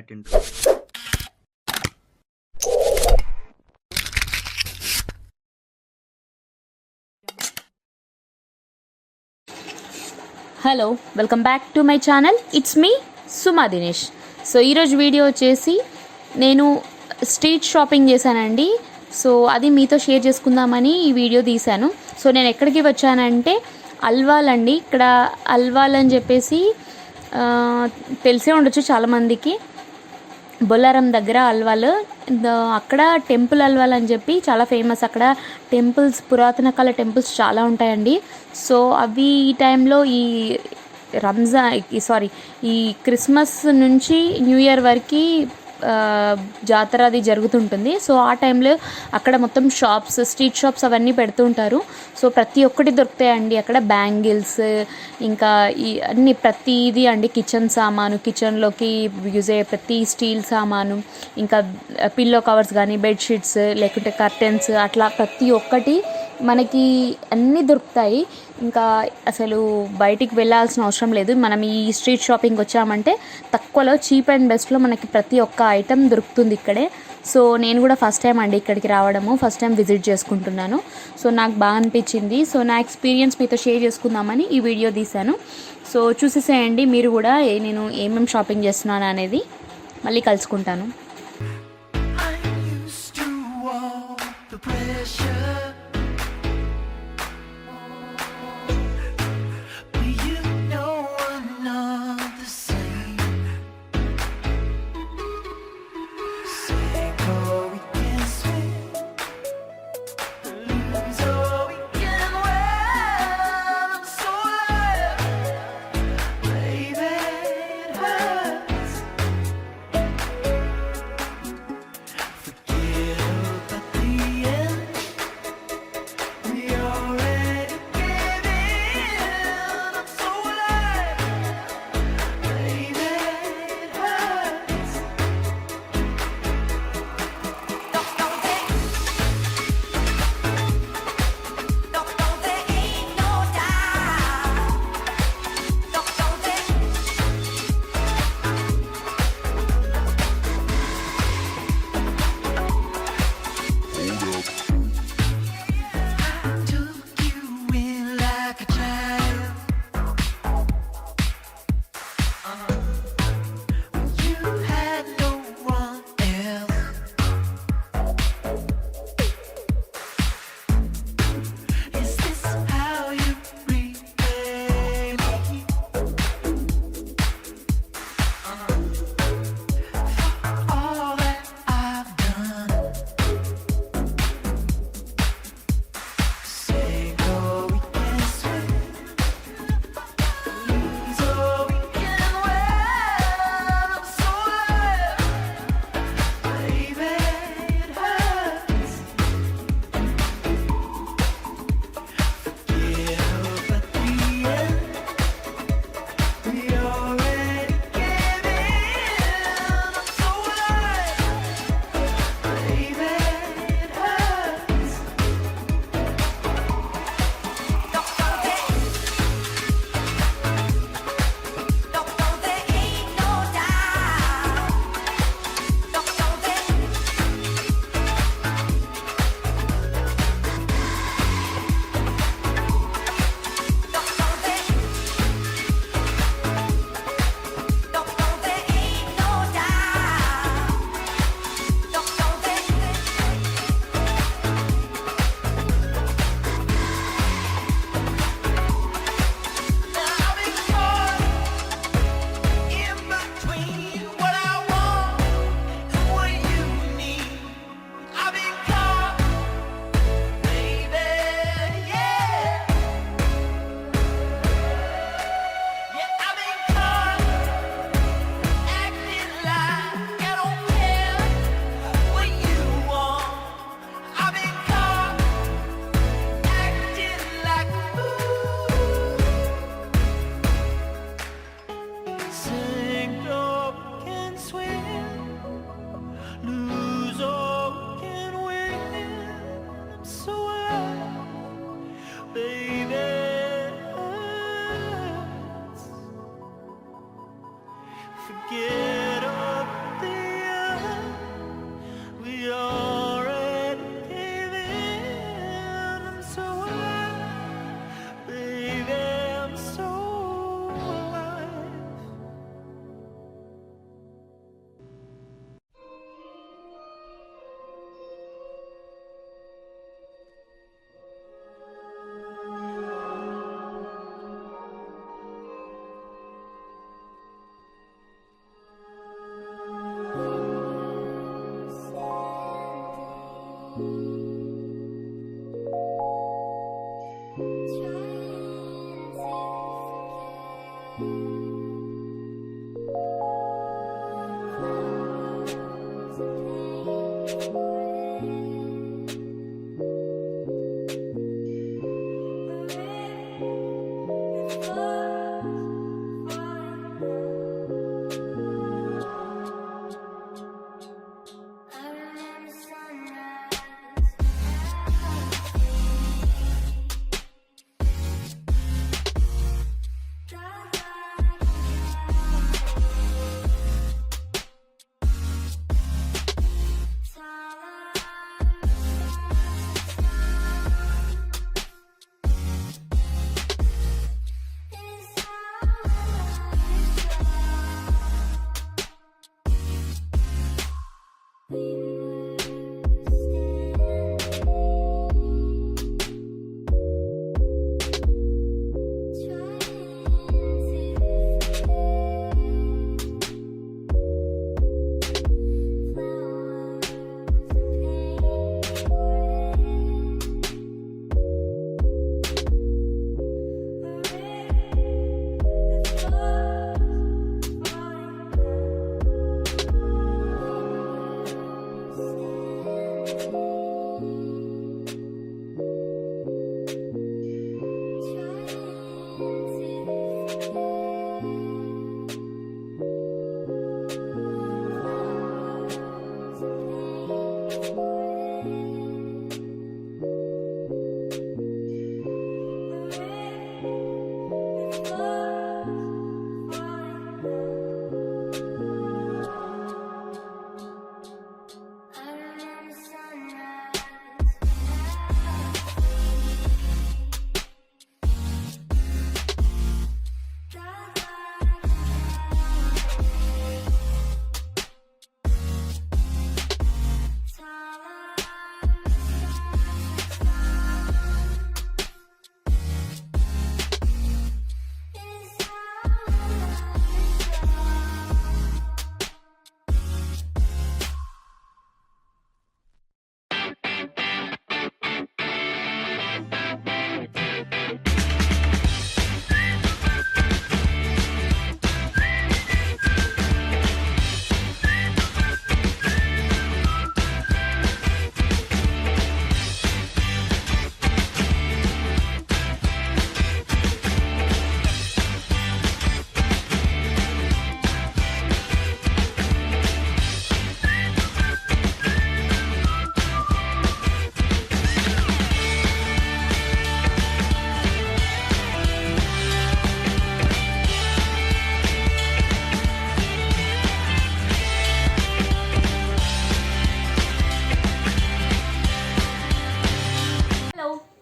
get into. Hello, welcome back to my channel. It's me Suma Dinesh. So ఈరోజు video వచ్చేసి నేను street shopping చేశానండి. So అది మీతో షేర్ చేసుకుందామని ఈ వీడియో తీశాను. సో నేను ఎక్కడికి వచ్చానంటే అల్వాల్ అండి. ఇక్కడ అల్వాల్ అని చెప్పేసి తెలిసే ఉండొచ్చు చాలామందికి. బొల్లారం దగ్గర అల్వాల్, అక్కడ టెంపుల్ అల్వాల్ అని చెప్పి చాలా ఫేమస్. అక్కడ టెంపుల్స్, పురాతన కాల టెంపుల్స్ చాలా ఉంటాయండి. సో అవి ఈ టైంలో ఈ క్రిస్మస్ నుంచి న్యూ ఇయర్ వరకు జాతర అది జరుగుతుంటుంది. సో ఆ టైంలో అక్కడ మొత్తం షాప్స్, స్ట్రీట్ షాప్స్ అవన్నీ పెడుతూ ఉంటారు. సో ప్రతి ఒక్కటి దొరుకుతాయండి అక్కడ. బ్యాంగిల్స్, ఇంకా ఈ అన్ని ప్రతిదీ అండి. కిచెన్ సామాను, కిచెన్లోకి యూజ్ అయ్యే ప్రతి స్టీల్ సామాను, ఇంకా పిల్లో కవర్స్ కానీ, బెడ్షీట్స్, లేకుంటే కర్టెన్స్, అట్లా ప్రతి ఒక్కటి మనకి అన్నీ దొరుకుతాయి. ఇంకా అసలు బయటికి వెళ్ళాల్సిన అవసరం లేదు. మనం ఈ స్ట్రీట్ షాపింగ్ వచ్చామంటే తక్కువలో, చీప్ అండ్ బెస్ట్లో మనకి ప్రతి ఒక్క ఐటెం దొరుకుతుంది ఇక్కడే. సో నేను కూడా ఫస్ట్ టైం అండి ఇక్కడికి రావడము, ఫస్ట్ టైం విజిట్ చేసుకుంటున్నాను. సో నాకు బాగా అనిపించింది. సో నా ఎక్స్పీరియన్స్ మీతో షేర్ చేసుకుందామని ఈ వీడియో తీశాను. సో చూసేసేయండి మీరు కూడా నేను ఏమేమి షాపింగ్ చేస్తున్నాను అనేది. మళ్ళీ కలుసుకుంటాను.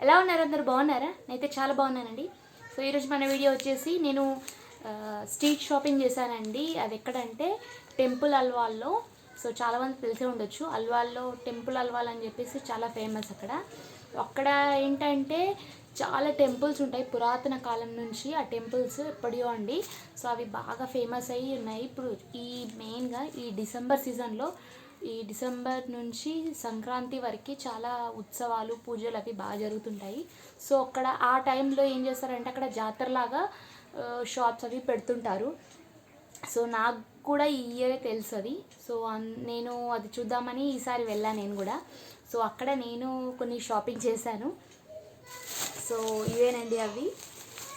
ఎలా ఉన్నారు అందరు బాగున్నారా? నేనైతే చాలా బాగున్నానండి. సో ఈరోజు మన వీడియో వచ్చేసి నేను స్ట్రీట్ షాపింగ్ చేశానండి. అది ఎక్కడంటే టెంపుల్ అల్వాల్లో. సో చాలామంది తెలిసే ఉండొచ్చు, అల్వాల్లో టెంపుల్ అల్వాల్ అని చెప్పేసి చాలా ఫేమస్ అక్కడ ఏంటంటే చాలా టెంపుల్స్ ఉంటాయి పురాతన కాలం నుంచి. ఆ టెంపుల్స్ ఎప్పటియో అండి. సో అవి బాగా ఫేమస్ అయ్యి ఉన్నాయి. ఇప్పుడు ఈ మెయిన్గా ఈ డిసెంబర్ సీజన్లో, ఈ డిసెంబర్ నుంచి సంక్రాంతి వరకు చాలా ఉత్సవాలు పూజలు అవి బాగా జరుగుతుంటాయి. సో అక్కడ ఆ టైంలో ఏం చేస్తారంటే అక్కడ జాతరలాగా షాప్స్ అవి పెడుతుంటారు. సో నాకు కూడా ఈ ఇయరే తెలుసు అది. సో నేను అది చూద్దామని ఈసారి వెళ్ళాను నేను కూడా. సో అక్కడ నేను కొన్ని షాపింగ్ చేశాను. సో ఇవేనండి అవి.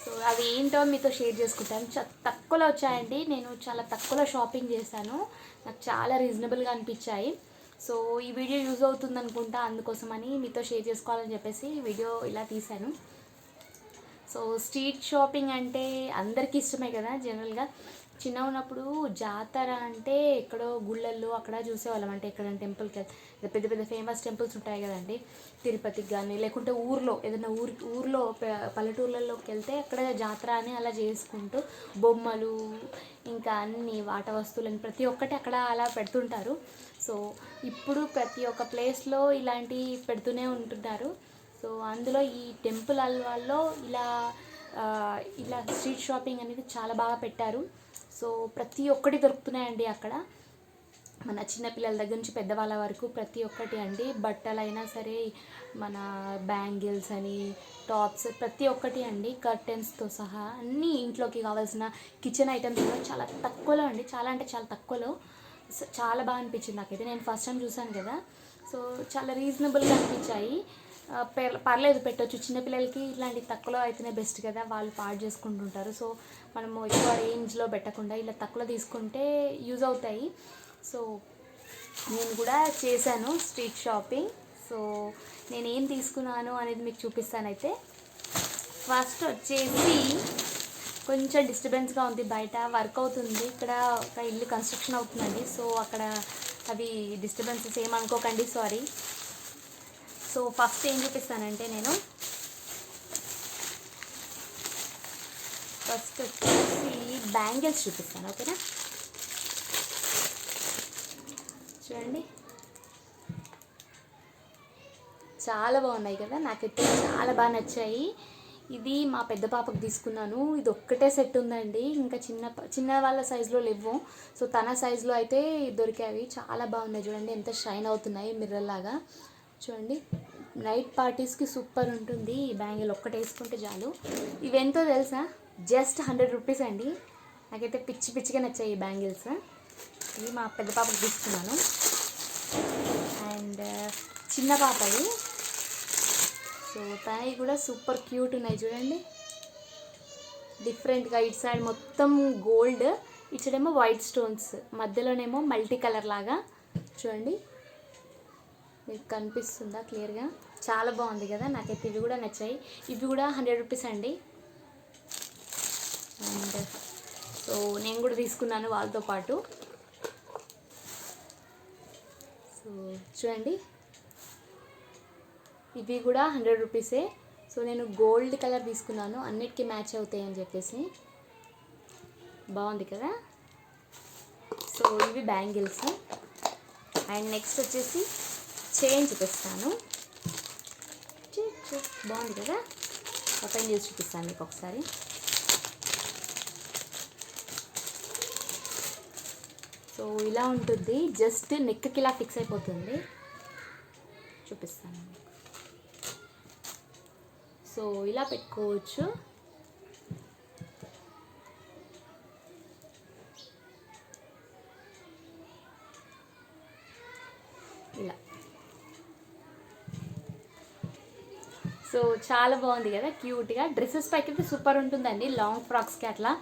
సో అవి ఏంటో మీతో షేర్ చేసుకుంటాను. తక్కువలో వచ్చాయండి. నేను చాలా తక్కువలో షాపింగ్ చేశాను. నాకు చాలా రీజనబుల్గా అనిపించాయి. సో ఈ వీడియో యూజ్ అవుతుంది అనుకుంటా, అందుకోసమని మీతో షేర్ చేసుకోవాలని చెప్పేసి వీడియో ఇలా తీశాను. సో స్ట్రీట్ షాపింగ్ అంటే అందరికీ ఇష్టమే కదా. జనరల్గా చిన్న ఉన్నప్పుడు జాతర అంటే ఎక్కడో గుళ్ళల్లో అక్కడ చూసేవాళ్ళం. అంటే ఎక్కడ టెంపుల్కి వెళ్తే పెద్ద పెద్ద ఫేమస్ టెంపుల్స్ ఉంటాయి కదండి, తిరుపతికి కానీ, లేకుంటే ఊర్లో ఏదైనా ఊర్లో పల్లెటూర్లలోకి వెళ్తే అక్కడ జాతర అని అలా చేసుకుంటూ బొమ్మలు ఇంకా అన్ని వాట వస్తువులని ప్రతి ఒక్కటి అక్కడ అలా పెడుతుంటారు. సో ఇప్పుడు ప్రతి ఒక్క ప్లేస్లో ఇలాంటివి పెడుతూనే ఉంటున్నారు. సో అందులో ఈ టెంపుల్ అల్వాల్లో ఇలా స్ట్రీట్ షాపింగ్ అనేది చాలా బాగా పెట్టారు. సో ప్రతి ఒక్కటి దొరుకుతున్నాయండి అక్కడ. మన చిన్నపిల్లల దగ్గర నుంచి పెద్దవాళ్ళ వరకు ప్రతి ఒక్కటి అండి. బట్టలైనా సరే, మన బ్యాంగిల్స్ అని, టాప్స్, ప్రతి ఒక్కటి అండి, కర్టెన్స్తో సహా అన్నీ ఇంట్లోకి కావాల్సిన కిచెన్ ఐటమ్స్ కూడా చాలా తక్కువలో అండి. చాలా అంటే చాలా తక్కువలో చాలా బాగా అనిపించింది నాకైతే. నేను ఫస్ట్ టైం చూసాను కదా, సో చాలా రీజనబుల్గా అనిపించాయి. పర్లేదు, పెట్టవచ్చు. చిన్నపిల్లలకి ఇట్లాంటి తక్కువలో అయితేనే బెస్ట్ కదా, వాళ్ళు పాడు చేసుకుంటుంటారు. సో మనము ఎక్కువ రేంజ్లో పెట్టకుండా ఇలా తక్కువలో తీసుకుంటే యూజ్ అవుతాయి. సో నేను కూడా చేశాను స్ట్రీట్ షాపింగ్. సో నేను ఏం తీసుకున్నాను అనేది మీకు చూపిస్తానైతే. ఫస్ట్ వచ్చేసి కొంచెం డిస్టర్బెన్స్గా ఉంది, బయట వర్క్ అవుతుంది. ఇక్కడ ఒక ఇల్లు కన్స్ట్రక్షన్ అవుతుందండి, సో అక్కడ అవి డిస్టర్బెన్సెస్ ఏమనుకోకండి, సారీ. సో ఫస్ట్ ఏం చూపిస్తానంటే, నేను ఫస్ట్ వచ్చేసి బ్యాంగిల్స్ చూపిస్తాను, ఓకేనా. చూడండి, చాలా బాగున్నాయి కదా, నాకైతే చాలా బాగా నచ్చాయి. ఇది మా పెద్ద పాపకు తీసుకున్నాను. ఇది ఒక్కటే సెట్ ఉందండి, ఇంకా చిన్న వాళ్ళ సైజులో లేవు. సో తన సైజులో అయితే దొరికాయి. చాలా బాగున్నాయి, చూడండి ఎంత షైన్ అవుతున్నాయి మిర్రర్ లాగా. చూడండి, నైట్ పార్టీస్కి సూపర్ ఉంటుంది. ఈ బ్యాంగిల్ ఒక్కటే వేసుకుంటే చాలు. ఇవెంతో తెలుసా, జస్ట్ 100 రూపీస్ అండి. నాకైతే పిచ్చిగా నచ్చాయి ఈ బ్యాంగిల్స్. ఇవి మా పెద్ద పాపకు తీసుకున్నాను. అండ్ చిన్న పాపది, సో తనవి కూడా సూపర్ క్యూట్ ఉన్నాయి. చూడండి, డిఫరెంట్గా ఇటు సైడ్ మొత్తం గోల్డ్, ఇటు సైడ్ ఏమో వైట్ స్టోన్స్, మధ్యలోనేమో మల్టీ కలర్ లాగా. చూడండి, మీకు కనిపిస్తుందా క్లియర్గా? చాలా బాగుంది కదా, నాకైతే ఇవి కూడా నచ్చాయి. ఇవి కూడా 100 రూపీస్ అండి. అండ్ సో నేను కూడా తీసుకున్నాను వాళ్ళతో పాటు. సో చూడండి, ఇవి కూడా 100 రూపీసే. సో నేను గోల్డ్ కలర్ తీసుకున్నాను, అన్నిటికీ మ్యాచ్ అవుతాయి అని చెప్పేసి. బాగుంది కదా. సో ఇవి బ్యాంగిల్స్. అండ్ నెక్స్ట్ వచ్చేసి చైన్ చూపిస్తాను. బాగుంది కదా, ఓపెన్ చేసి చూపిస్తాను మీకు ఒకసారి. సో ఇలా ఉంటుంది, జస్ట్ నెక్కి ఇలా ఫిక్స్ అయిపోతుంది. చూపిస్తాను. సో ఇలా పెట్టుకోవచ్చు. ఇలా. సో చాలా బాగుంది కదా, క్యూట్గా. డ్రెస్సెస్ పైకి అయితే సూపర్ ఉంటుందండి, లాంగ్ ఫ్రాక్స్కి అట్లా.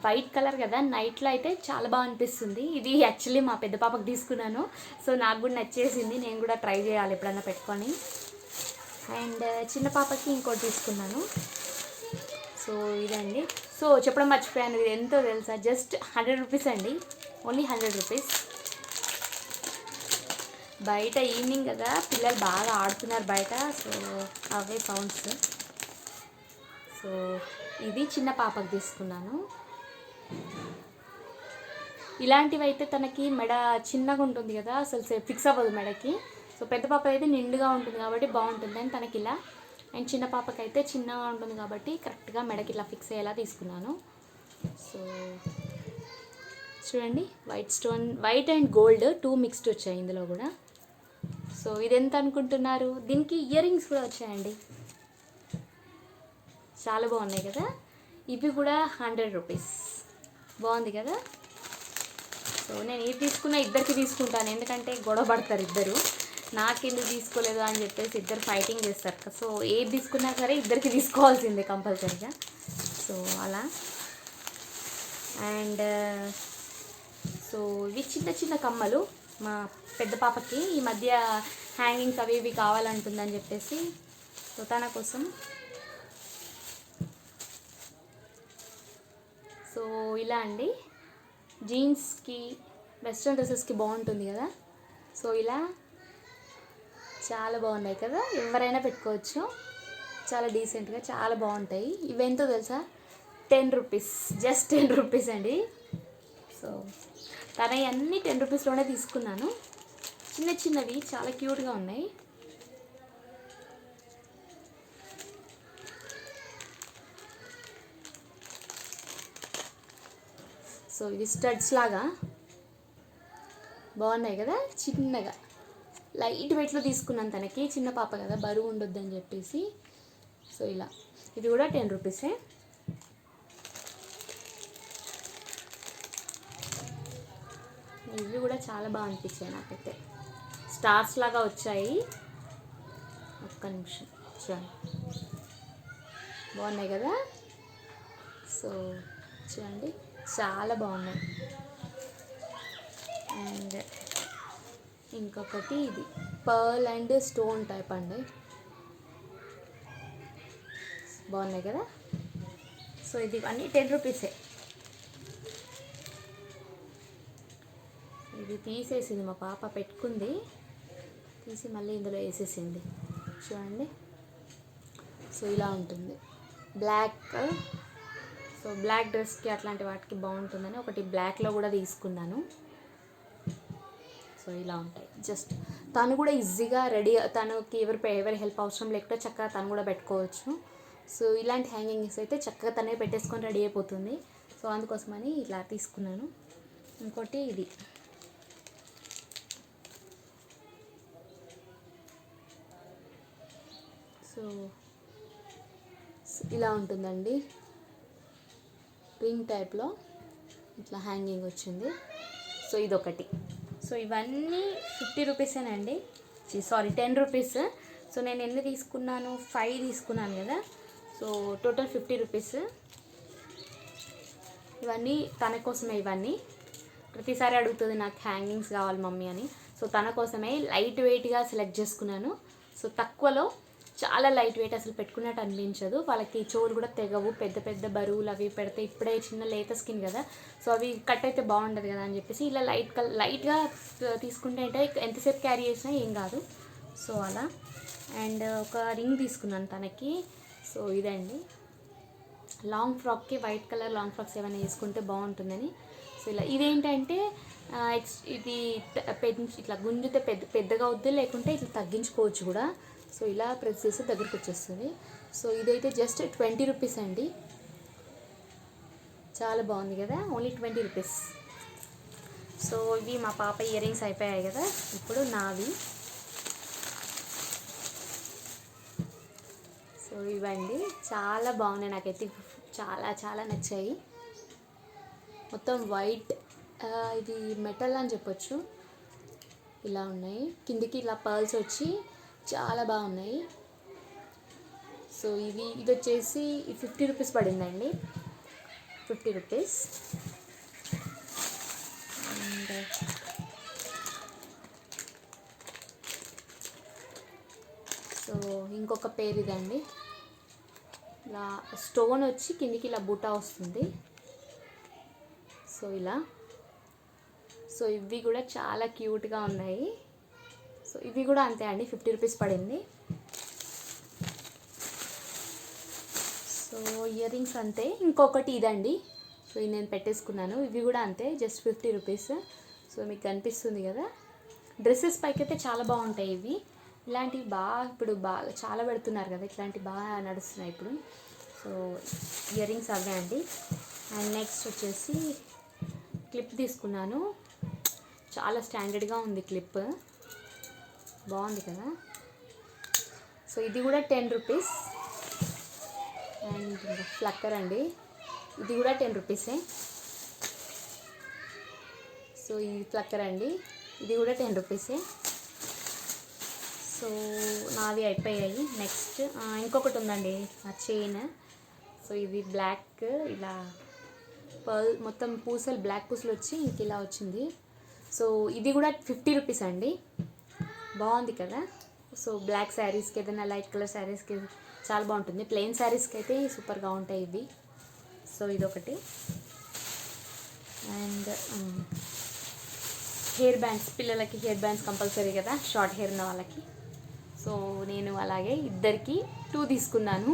వైట్ కలర్ కదా, నైట్లో అయితే చాలా బాగా అనిపిస్తుంది. ఇది యాక్చువల్లీ మా పెద్ద పాపకు తీసుకున్నాను, సో నాకు కూడా నచ్చేసింది. నేను కూడా ట్రై చేయాలి ఎప్పుడన్నా పెట్టుకొని. అండ్ చిన్న పాపకి ఇంకోటి తీసుకున్నాను. సో ఇదండి. సో చెప్పడం మర్చిపోయాను, ఇది ఎంతో తెలుసా, జస్ట్ 100 రూపీస్ అండి, ఓన్లీ 100 రూపీస్. బయట ఈవినింగ్ కదా, పిల్లలు బాగా ఆడుతున్నారు బయట, సో అవే సౌండ్స్. సో ఇది చిన్న పాపకు తీసుకున్నాను. ఇలాంటివి అయితే తనకి మెడ చిన్నగా ఉంటుంది కదా, అసలు ఫిక్స్ అవ్వదు మెడకి. సో పెద్ద పాప అయితే నిండుగా ఉంటుంది కాబట్టి బాగుంటుంది అని తనకి ఇలా. అండ్ చిన్న పాపకైతే చిన్నగా ఉంటుంది కాబట్టి కరెక్ట్గా మెడకి ఇలా ఫిక్స్ అయ్యేలా తీసుకున్నాను. సో చూడండి, white stone, white and gold 2 mixed వచ్చాయి ఇందులో కూడా. సో ఇది ఎంత అనుకుంటున్నారు? దీనికి ఇయర్ రింగ్స్ కూడా వచ్చాయండి, చాలా బాగున్నాయి కదా. ఇవి కూడా 100 రూపీస్. బాగుంది కదా. సో నేను ఏది తీసుకున్నా ఇద్దరికి తీసుకుంటాను, ఎందుకంటే గొడవ పడతారు ఇద్దరు, నాకెందుకు తీసుకోలేదు అని చెప్పేసి ఇద్దరు ఫైటింగ్ చేస్తారు. సో ఏది తీసుకున్నా సరే ఇద్దరికి తీసుకోవాల్సిందే కంపల్సరీగా. సో అలా. అండ్ సో ఇవి చిన్న కమ్మలు. మా పెద్ద పాపకి ఈ మధ్య హ్యాంగింగ్స్ అవి ఇవి కావాలంటుందని చెప్పేసి, సో తన కోసం. సో ఇలా అండి, జీన్స్కి వెస్ట్రన్ డ్రెస్సెస్కి బాగుంటుంది కదా. సో ఇలా చాలా బాగున్నాయి కదా, ఎవరైనా పెట్టుకోవచ్చు, చాలా డీసెంట్గా చాలా బాగుంటాయి. ఇవెంతో తెలుసా, 10 రూపీస్, జస్ట్ 10 రూపీస్ అండి. సో తనవి అన్నీ 10 రూపీస్లోనే తీసుకున్నాను. చిన్నవి చాలా క్యూట్గా ఉన్నాయి. సో ఇవి స్టడ్స్ లాగా బాగున్నాయి కదా, చిన్నగా లైట్ వెయిట్లో తీసుకున్నాను. తనకి చిన్న పాప కదా, బరువు ఉండొద్దని చెప్పేసి. సో ఇలా ఇది కూడా 10 రూపీసే. ఇవి కూడా చాలా బాగా అనిపించాయి నాకైతే. స్టార్స్ లాగా వచ్చాయి. ఒక్క నిమిషం చూడండి, బాగున్నాయి కదా. సో చూడండి చాలా బాగున్నాయి. అండ్ ఇంకొకటి ఇది పర్ల్ అండ్ స్టోన్ టైప్ అండి, బాగున్నాయి కదా. సో ఇది అన్నీ 10 రూపీసే. ఇది తీసేసింది మా పాప, పెట్టుకుంది తీసి మళ్ళీ ఇందులో వేసేసింది చూడండి. సో ఇలా ఉంటుంది బ్లాక్. సో బ్లాక్ డ్రెస్కి అట్లాంటి వాటికి బాగుంటుందని ఒకటి బ్లాక్లో కూడా తీసుకున్నాను. సో ఇలా ఉంటాయి. జస్ట్ తను కూడా ఈజీగా రెడీ, తనకి ఎవరి హెల్ప్ అవసరం లేకుండా చక్కగా తను కూడా పెట్టుకోవచ్చు. సో ఇలాంటి హ్యాంగింగ్స్ అయితే చక్కగా తనే పెట్టేసుకొని రెడీ అయిపోతుంది. సో అందుకోసమని ఇలా తీసుకున్నాను. ఇంకోటి ఇది సో ఇలా ఉంటుందండి, రింగ్ టైప్లో ఇట్లా హ్యాంగింగ్ వచ్చింది. సో ఇదొకటి. సో ఇవన్నీ 50 రూపీసేనండి, సారీ 10 రూపీస్. సో నేను ఎన్ని తీసుకున్నాను, 5 తీసుకున్నాను కదా. So total 50 rupees. ఇవన్నీ తన కోసమే. ఇవన్నీ ప్రతిసారి అడుగుతుంది నాకు హ్యాంగింగ్స్ కావాలి మమ్మీ అని. సో తన కోసమే లైట్ వెయిట్గా సెలెక్ట్ చేసుకున్నాను. సో తక్కువలో చాలా లైట్ వెయిట్, అసలు పెట్టుకున్నట్టు అనిపించదు. వాళ్ళకి చెవులు కూడా తెగవు, పెద్ద పెద్ద బరువులు అవి పెడితే ఇప్పుడే చిన్న లేత స్కిన్ కదా. సో అవి కట్ అయితే బాగుండదు కదా అని చెప్పేసి ఇలా లైట్గా తీసుకుంటే అంటే ఎంతసేపు క్యారీ చేసినా ఏం కాదు. సో అలా. అండ్ ఒక రింగ్ తీసుకున్నాను తనకి. సో ఇదండి, లాంగ్ ఫ్రాక్కి వైట్ కలర్ లాంగ్ ఫ్రాక్స్ ఏమైనా వేసుకుంటే బాగుంటుందని. సో ఇలా ఇదేంటంటే ఇది ఇట్లా గుంజితే పెద్దగా అవుద్ది, లేకుంటే ఇట్లా తగ్గించుకోవచ్చు కూడా. సో ఇలా ప్రెస్ చేసి దగ్గరికి వచ్చేస్తుంది. సో ఇదైతే జస్ట్ 20 రూపీస్ అండి, చాలా బాగుంది కదా, ఓన్లీ 20 రూపీస్. సో ఇవి మా పాప ఇయర్ రింగ్స్ అయిపోయాయి కదా, ఇప్పుడు నావి. సో ఇవండి చాలా బాగున్నాయి, నాకైతే చాలా చాలా నచ్చాయి. మొత్తం వైట్, ఇది మెటల్ అని చెప్పొచ్చు. ఇలా ఉన్నాయి, కిందికి ఇలా పర్ల్స్ వచ్చి చాలా బాగున్నాయి. సో ఇది వచ్చేసి 50 రూపీస్ పడిందండి, 50 రూపీస్. అండ్ సో ఇంకొక పేరు ఇదండి, ఇలా స్టోన్ వచ్చి కిందికి ఇలా బూటా వస్తుంది. సో ఇలా. సో ఇవి కూడా చాలా క్యూట్గా ఉన్నాయి. సో ఇవి కూడా అంతే అండి, 50 రూపీస్ పడింది. సో ఇయర్ రింగ్స్ అంతే. ఇంకొకటి ఇదండి, సో ఇది నేను పెట్టేసుకున్నాను. ఇవి కూడా అంతే, జస్ట్ 50 రూపీస్. సో మీకు కనిపిస్తుంది కదా. డ్రెస్సెస్ పైకి అయితే చాలా బాగుంటాయి ఇవి. ఇలాంటివి ఇప్పుడు బాగా చాలా పెడుతున్నారు కదా, ఇట్లాంటివి బాగా నడుస్తున్నాయి ఇప్పుడు. సో ఇయర్ రింగ్స్ అవే అండి. అండ్ నెక్స్ట్ వచ్చేసి క్లిప్ తీసుకున్నాను, చాలా స్టాండర్డ్గా ఉంది క్లిప్, బాగుంది కదా. సో ఇది కూడా 10 రూపీస్. అండ్ ఫ్లక్కర్ అండి, ఇది కూడా 10 రూపీసే. సో ఈ ఫ్లక్కర్ అండి, ఇది కూడా 10 రూపీసే. సో నావి అయిపోయాయి. నెక్స్ట్ ఇంకొకటి ఉందండి, ఆ చైన్. సో ఇది బ్లాక్, ఇలా పర్ల్ మొత్తం పూసలు, బ్లాక్ పూసలు వచ్చి ఇంక ఇలా వచ్చింది. సో ఇది కూడా 50 రూపీస్ అండి, బాగుంది కదా. సో బ్లాక్ శారీస్కి, ఏదైనా లైట్ కలర్ శారీస్కి చాలా బాగుంటుంది. ప్లెయిన్ శారీస్కి అయితే సూపర్గా ఉంటాయి ఇవి. సో ఇదొకటి. అండ్ హెయిర్ బ్యాండ్స్, పిల్లలకి హెయిర్ బ్యాండ్స్ కంపల్సరీ కదా, షార్ట్ హెయిర్ ఉన్న వాళ్ళకి. సో నేను అలాగే ఇద్దరికి 2 తీసుకున్నాను.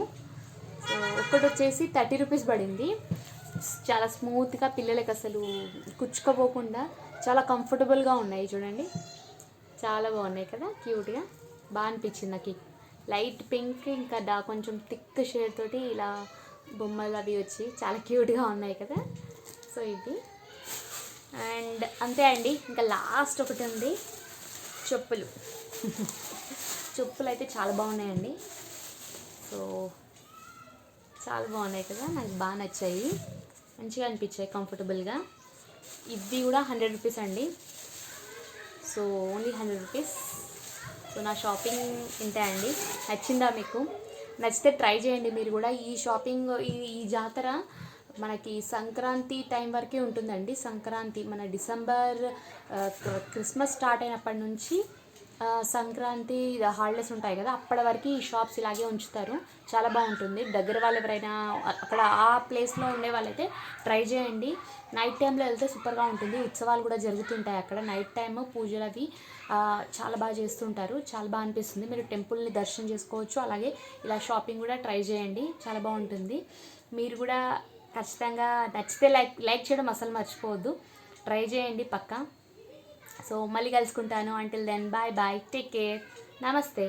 సో ఒకటి వచ్చేసి 30 రూపీస్ పడింది. చాలా స్మూత్గా, పిల్లలకి అసలు కుచ్చుకోపోకుండా చాలా కంఫర్టబుల్గా ఉన్నాయి చూడండి, చాలా బాగున్నాయి కదా, క్యూట్గా బాగా అనిపించింది నాకు. లైట్ పింక్ ఇంకా కొంచెం థిక్ షేడ్ తోటి ఇలా బొమ్మలు అవి వచ్చి చాలా క్యూట్గా ఉన్నాయి కదా. సో ఇది. అండ్ అంతే అండి. ఇంకా లాస్ట్ ఒకటి ఉంది, చెప్పులు. చెప్పులు అయితే చాలా బాగున్నాయండి. సో చాలా బాగున్నాయి కదా, నాకు బాగా నచ్చాయి, మంచిగా అనిపించాయి, కంఫర్టబుల్గా. ఇది కూడా 100 రూపీస్ అండి. So only 100 rupees. సో నా షాపింగ్ ఇంతే అండి. నచ్చిందా మీకు? నచ్చితే ట్రై చేయండి మీరు కూడా. ఈ షాపింగ్ ఈ జాతర మనకి సంక్రాంతి టైం వరకే ఉంటుందండి. సంక్రాంతి మన డిసెంబర్ క్రిస్మస్ స్టార్ట్ అయినప్పటి నుంచి సంక్రాంతి హాలిడేస్ ఉంటాయి కదా, అప్పటి వరకు ఈ షాప్స్ ఇలాగే ఉంచుతారు. చాలా బాగుంటుంది. దగ్గర వాళ్ళు ఎవరైనా అక్కడ ఆ ప్లేస్లో ఉండే వాళ్ళైతే ట్రై చేయండి. నైట్ టైంలో వెళ్తే సూపర్గా ఉంటుంది. ఉత్సవాలు కూడా జరుగుతుంటాయి అక్కడ. నైట్ టైమ్ పూజలు అవి చాలా బాగా చేస్తుంటారు. చాలా బాగా అనిపిస్తుంది. మీరు టెంపుల్ని దర్శనం చేసుకోవచ్చు. అలాగే ఇలా షాపింగ్ కూడా ట్రై చేయండి. చాలా బాగుంటుంది. మీరు కూడా ఖచ్చితంగా నచ్చితే లైక్ చేయడం అసలు మర్చిపోవద్దు. ట్రై చేయండి పక్కా. సో మళ్ళీ కలుసుకుంటాను. Until then bye bye, take care, నమస్తే.